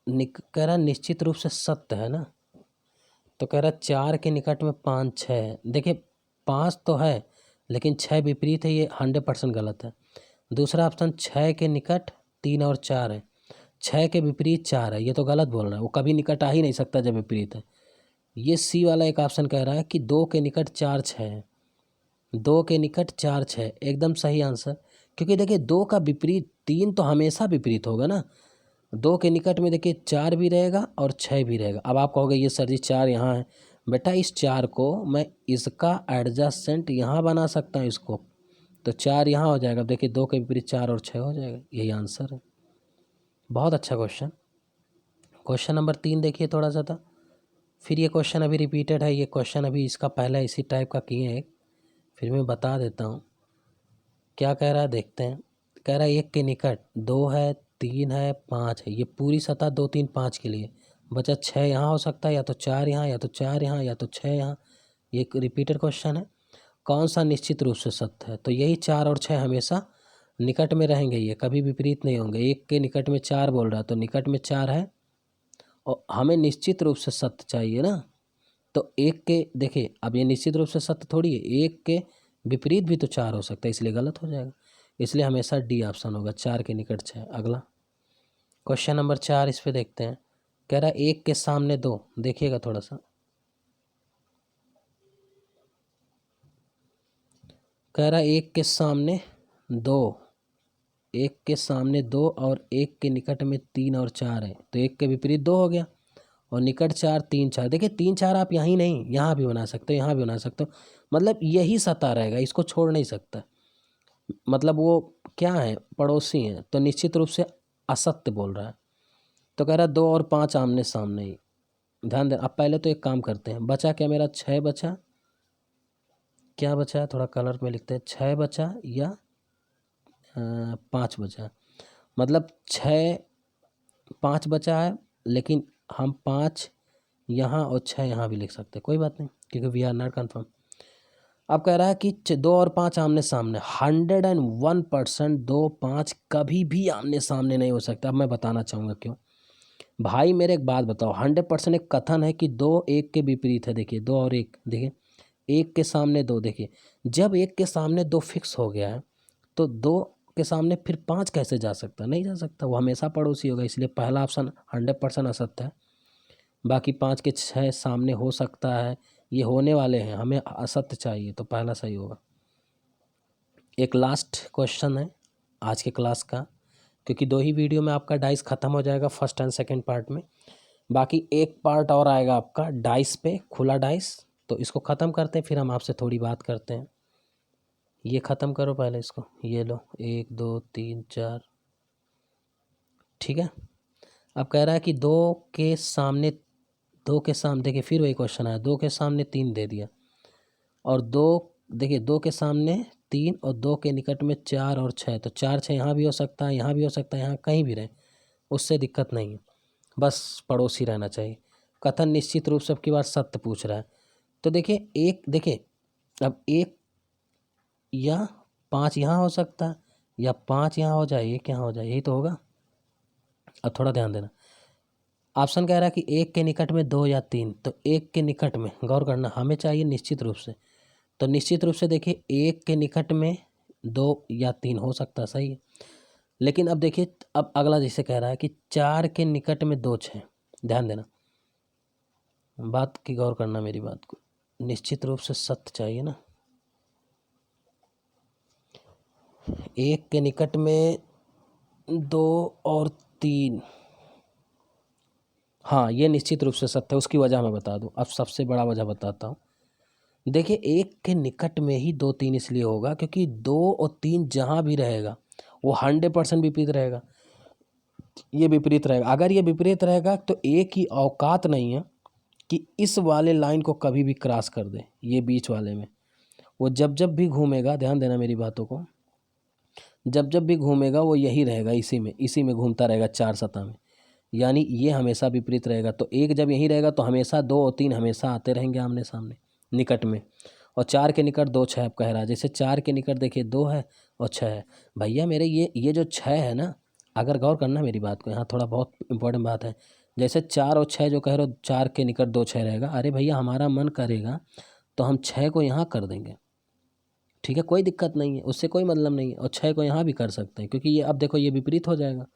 कह रहा निश्चित रूप से सत्य है ना, तो कह रहा 4 के निकट में 5 6 है। देखिए 5 तो है लेकिन 6 विपरीत है, ये 100% गलत है। दूसरा ऑप्शन 6 के निकट 3 और 4 है, 6 के विपरीत 4 है, ये तो गलत बोल रहा है, वो कभी निकट आ ही नहीं सकता जब विपरीत है। ये सी वाला एक ऑप्शन कह रहा है कि 2 के निकट 4 6 है, 2 के निकट 4 6, एकदम सही आंसर। क्योंकि देखिए 2 का विपरीत 3 तो हमेशा विपरीत होगा ना, 2 के निकट में देखिए 4 भी रहेगा और 6 भी रहेगा। अब आप कहोगे ये सर जी 4 यहाँ है, बेटा इस 4 को मैं इसका एडजसेंट यहाँ बना सकता हूँ इसको, तो 4 यहाँ हो जाएगा। अब देखिए 2 के विपरीत 4 और 6 हो जाएगा, यही आंसर है। बहुत अच्छा क्वेश्चन। क्वेश्चन नंबर 3 देखिए थोड़ा सा था, फिर ये क्वेश्चन अभी रिपीटेड है, ये क्वेश्चन अभी इसका पहला इसी टाइप का किए हैं, फिर मैं बता देता हूँ क्या कह रहा है, देखते हैं। कह रहा है 1 के निकट 2 है, 3 है, 5 है, ये पूरी सतह 2 3 5 के लिए बचा 6 यहाँ हो सकता है, या तो 4 यहाँ, या तो 4 यहाँ, या तो 6 यहाँ। ये एक रिपीटेड क्वेश्चन है। कौन सा निश्चित रूप से सत्य है? तो यही 4 और 6 हमेशा निकट में रहेंगे, ये कभी विपरीत नहीं होंगे। 1 के निकट में 4 बोल रहा है तो निकट में 4 है, और हमें निश्चित रूप से सत्य चाहिए ना, तो 1 के देखिए अब ये निश्चित रूप से सत्य थोड़ी है, 1 के विपरीत भी तो 4 हो सकता है, इसलिए गलत हो जाएगा। इसलिए हमेशा डी ऑप्शन होगा, 4 के निकट 6। अगला क्वेश्चन नंबर 4 इस पे देखते हैं। कह रहा है 1 के सामने 2, देखिएगा थोड़ा सा। कह रहा है 1 के सामने 2, 1 के सामने 2 और 1 के निकट में 3 और 4 है, तो 1 के विपरीत 2 हो गया, और निकट 4 3 4। देखिए 3 4 आप यहाँ ही नहीं, यहाँ भी बना सकते हो, यहाँ भी बना सकते हो, मतलब यही सता रहेगा, इसको छोड़ नहीं सकता। मतलब वो क्या है, पड़ोसी हैं, तो निश्चित रूप से असत्य बोल रहा है। तो कह रहा है 2 और 5 आमने सामने ही। ध्यान दें। अब पहले तो एक काम करते हैं, बचा क्या मेरा, 6 बचा, क्या बचा है थोड़ा कलर में लिखते हैं, 6 बचा या 5 बचा, मतलब 6 5 बचा है, लेकिन हम 5 यहाँ और 6 यहाँ भी लिख सकते हैं, कोई बात नहीं, क्योंकि वी आर नॉट कन्फर्म। अब कह रहा है कि 2 और 5 आमने सामने, 101% 2 5 कभी भी आमने सामने नहीं हो सकता। अब मैं बताना चाहूँगा क्यों। भाई मेरे एक बात बताओ, 100% एक कथन है कि 2 1 के विपरीत है। देखिए 2 और 1, देखिए 1 के सामने 2, देखिए जब 1 के सामने 2 फिक्स हो गया है, तो 2 के सामने फिर 5 कैसे जा सकता, नहीं जा सकता, वो हमेशा पड़ोसी होगा। इसलिए पहला ऑप्शन 100% असत्य है। बाकी 5 के 6 सामने हो सकता है, ये होने वाले हैं, हमें असत्य चाहिए, तो पहला सही होगा। एक लास्ट क्वेश्चन है आज के क्लास का, क्योंकि 2 ही वीडियो में आपका डाइस ख़त्म हो जाएगा, फर्स्ट एंड सेकंड पार्ट में। बाकी एक पार्ट और आएगा आपका डाइस पे, खुला डाइस, तो इसको ख़त्म करते हैं, फिर हम आपसे थोड़ी बात करते हैं। ये ख़त्म करो पहले इसको, ये लो 1 2 3 4, ठीक है। अब कह रहा है कि 2 के सामने देखिए फिर वही क्वेश्चन आया, 2 के सामने 3 दे दिया, और 2 देखिए 2 के सामने 3 और 2 के निकट में 4 और 6, तो 4 6 यहाँ भी हो सकता है, यहाँ भी हो सकता है, यहाँ कहीं भी रहे, उससे दिक्कत नहीं है, बस पड़ोसी रहना चाहिए। कथन निश्चित रूप से, अब की बार सत्य पूछ रहा है, तो देखिए एक, देखिए अब 1 या 5 यहाँ हो सकता है, या 5 यहाँ हो जाए, 1 यहाँ हो जाए, यही तो होगा। अब थोड़ा ध्यान देना, ऑप्शन कह रहा है कि 1 के निकट में 2 या 3, तो 1 के निकट में गौर करना, हमें चाहिए निश्चित रूप से, तो निश्चित रूप से देखिए 1 के निकट में 2 या 3 हो सकता है, सही है। लेकिन अब देखिए, अब अगला जैसे कह रहा है कि 4 के निकट में 2 6, ध्यान देना, बात की गौर करना मेरी बात को, निश्चित रूप से सत्य चाहिए ना। 1 के निकट में 2 और 3, हाँ ये निश्चित रूप से सत्य है। उसकी वजह मैं बता दूं, अब सबसे बड़ा वजह बताता हूँ। देखिए 1 के निकट में ही 2 3 इसलिए होगा क्योंकि 2 और 3 जहाँ भी रहेगा वो 100% विपरीत रहेगा, ये विपरीत रहेगा। अगर ये विपरीत रहेगा तो एक ही औकात नहीं है कि इस वाले लाइन को कभी भी क्रॉस कर दे, ये बीच वाले में वो जब जब भी घूमेगा, ध्यान देना मेरी बातों को, जब जब भी घूमेगा वो यही रहेगा, इसी में घूमता रहेगा 4 सतह में, यानी ये हमेशा विपरीत रहेगा। तो 1 जब यहीं रहेगा तो हमेशा 2 और 3 हमेशा आते रहेंगे आमने सामने निकट में, और 4 के निकट 2 6 आप कह रहा है, जैसे 4 के निकट देखिए 2 है और 6 है। भैया मेरे ये जो 6 है ना, अगर गौर करना मेरी बात को, यहाँ थोड़ा बहुत इंपॉर्टेंट बात है, जैसे 4 और 6 जो कह रहे हो, 4 के निकट 2 6 रहेगा, अरे भैया हमारा मन करेगा तो हम 6 को यहाँ कर देंगे, ठीक है, कोई दिक्कत नहीं है, उससे कोई मतलब नहीं है, और 6 को यहाँ भी कर सकते हैं, क्योंकि ये अब देखो ये विपरीत हो जाएगा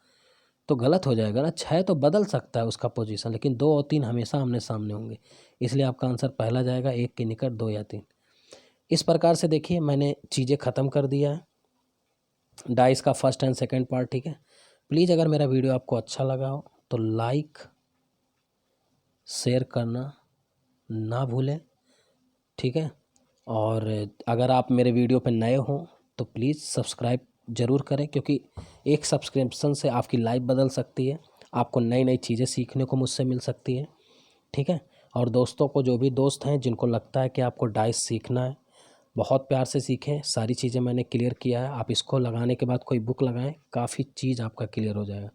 तो गलत हो जाएगा ना। 6 तो बदल सकता है उसका पोजीशन, लेकिन 2 और 3 हमेशा आमने सामने होंगे, इसलिए आपका आंसर पहला जाएगा, 1 के निकट 2 या 3। इस प्रकार से देखिए मैंने चीज़ें ख़त्म कर दिया है, डाइस का फर्स्ट एंड सेकंड पार्ट, ठीक है। प्लीज़ अगर मेरा वीडियो आपको अच्छा लगा हो तो लाइक शेयर करना ना भूलें, ठीक है। और अगर आप मेरे वीडियो पर नए हों तो प्लीज़ सब्सक्राइब ज़रूर करें, क्योंकि एक सब्सक्रिप्शन से आपकी लाइफ बदल सकती है। आपको नई नई चीज़ें सीखने को मुझसे मिल सकती है, ठीक है। और दोस्तों को, जो भी दोस्त हैं जिनको लगता है कि आपको डाइस सीखना है, बहुत प्यार से सीखें। सारी चीज़ें मैंने क्लियर किया है, आप इसको लगाने के बाद कोई बुक लगाएं, काफ़ी चीज़ आपका क्लियर हो जाएगा।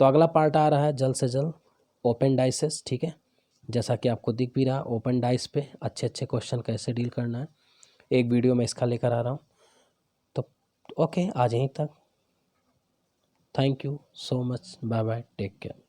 तो अगला पार्ट आ रहा है जल्द से जल्द ओपन डाइसेस, ठीक है। जैसा कि आपको दिख भी रहा, ओपन डाइस पे अच्छे अच्छे क्वेश्चन कैसे डील करना है, एक वीडियो में इसका लेकर आ रहा हूँ। तो ओके, आज यहीं तक। Thank you so much, bye bye, take care.